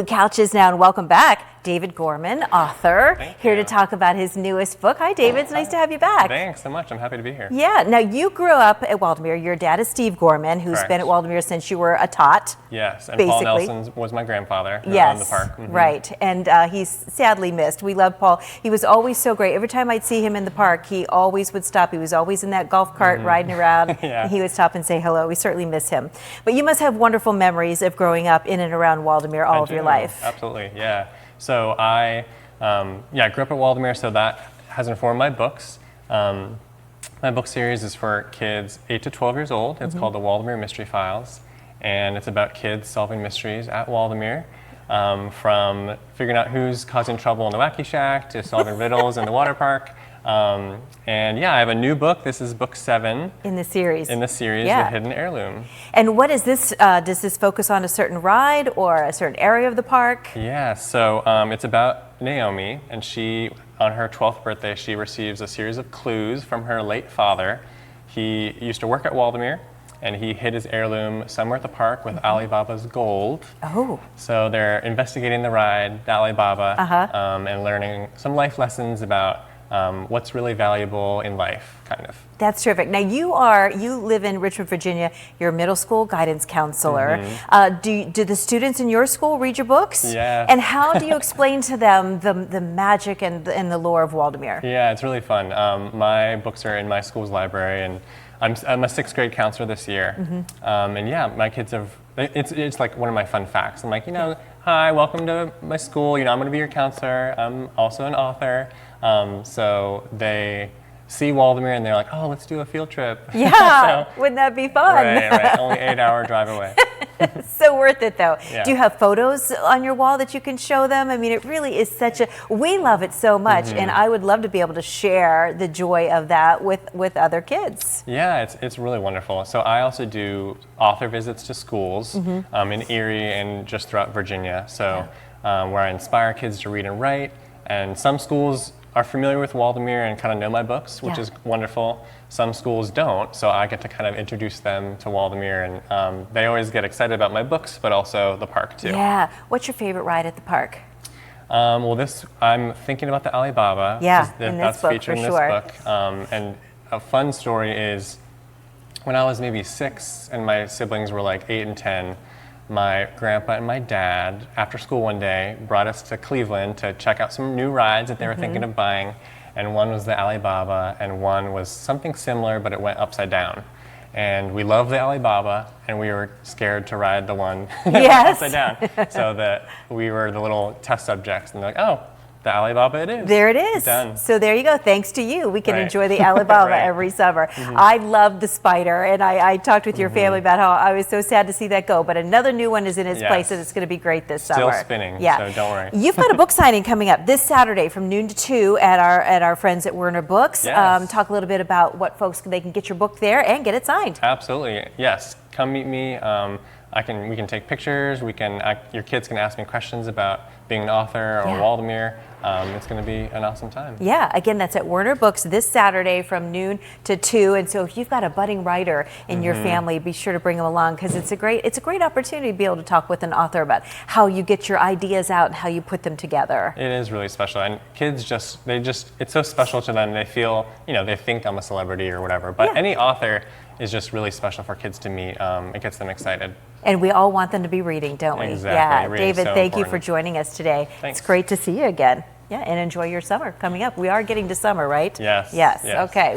Couches now, and welcome back, David Gorman, author, here to talk about his newest book. Hi, David. It's nice to have you back. Thanks so much. I'm happy to be here. Yeah. Now, you grew up at Waldameer. Your dad is Steve Gorman, who's been at Waldameer since you were a tot. Yes, and basically. Paul Nelson was my grandfather who Yes, owned the park. right. And he's sadly missed. We love Paul. He was always so great. Every time I'd see him in the park, he always would stop. He was always in that golf cart riding around. And he would stop and say hello. We certainly miss him. But you must have wonderful memories of growing up in and around Waldameer all of your life. Absolutely, yeah. So I grew up at Waldameer, so that has informed my books. My book series is for kids 8 to 12 years old. It's called the Waldameer Mystery Files, and it's about kids solving mysteries at Waldameer, from figuring out who's causing trouble in the Wacky Shack to solving riddles in the water park. And yeah, I have a new book. This is book 7 in the series. The Hidden Heirloom. And what is this? Does this focus on a certain ride or a certain area of the park? Yeah, so it's about Naomi, and she, on her 12th birthday, she receives a series of clues from her late father. He used to work at Waldameer, and he hid his heirloom somewhere at the park with Alibaba's gold. Oh. So they're investigating the ride, the Alibaba, and learning some life lessons about what's really valuable in life, kind of. That's terrific. Now you live in Richmond, Virginia. You're a middle school guidance counselor. Do the students in your school read your books? Yeah. And how do you explain to them the magic and the lore of Waldameer? Yeah, it's really fun. My books are in my school's library, and I'm a 6th grade counselor this year. And yeah, my kids have, it's like one of my fun facts. I'm like, hi, welcome to my school. I'm going to be your counselor. I'm also an author. So they see Waldameer and they're like, oh, let's do a field trip. Yeah, so, wouldn't that be fun? Right. Only 8-hour drive away. So worth it, though. Yeah. Do you have photos on your wall that you can show them? I mean, it really is we love it so much, and I would love to be able to share the joy of that with other kids. Yeah, it's really wonderful. So I also do author visits to schools in Erie and just throughout Virginia. So where I inspire kids to read and write, and some schools are familiar with Waldameer and kind of know my books, which is wonderful. Some schools don't, so I get to kind of introduce them to Waldameer, and they always get excited about my books, but also the park too. Yeah. What's your favorite ride at the park? Well, I'm thinking about the Alibaba. Yeah, that's featured in this book. And a fun story is when I was maybe 6 and my siblings were like 8 and 10, my grandpa and my dad, after school one day, brought us to Cleveland to check out some new rides that they were thinking of buying. And one was the Alibaba, and one was something similar, but it went upside down. And we loved the Alibaba, and we were scared to ride the one that went upside down. So that we were the little test subjects, and they're like, oh, the Alibaba it is. There it is. Done. So there you go. Thanks to you, we can enjoy the Alibaba every summer. I love the Spider, and I talked with your family about how I was so sad to see that go, but another new one is in its place, and it's going to be great this summer. Still spinning, so don't worry. You've got a book signing coming up this Saturday from noon to 2 at our friends at Werner Books. Yes. Talk a little bit about what folks they can get your book there and get it signed. Absolutely, yes. Come meet me. We can take pictures. Your kids can ask me questions about being an author or Waldameer. It's going to be an awesome time. Yeah, again, that's at Werner Books this Saturday from noon to 2. And so if you've got a budding writer in your family, be sure to bring them along, because it's a great opportunity to be able to talk with an author about how you get your ideas out and how you put them together. It is really special, and kids it's so special to them. They feel, they think I'm a celebrity or whatever. But any author is just really special for kids to meet. It gets them excited. And we all want them to be reading, don't we? Exactly. Yeah, David, thank you for joining us today. Thanks. It's great to see you again. Yeah, and enjoy your summer coming up. We are getting to summer, right? Yes. Yes. Okay.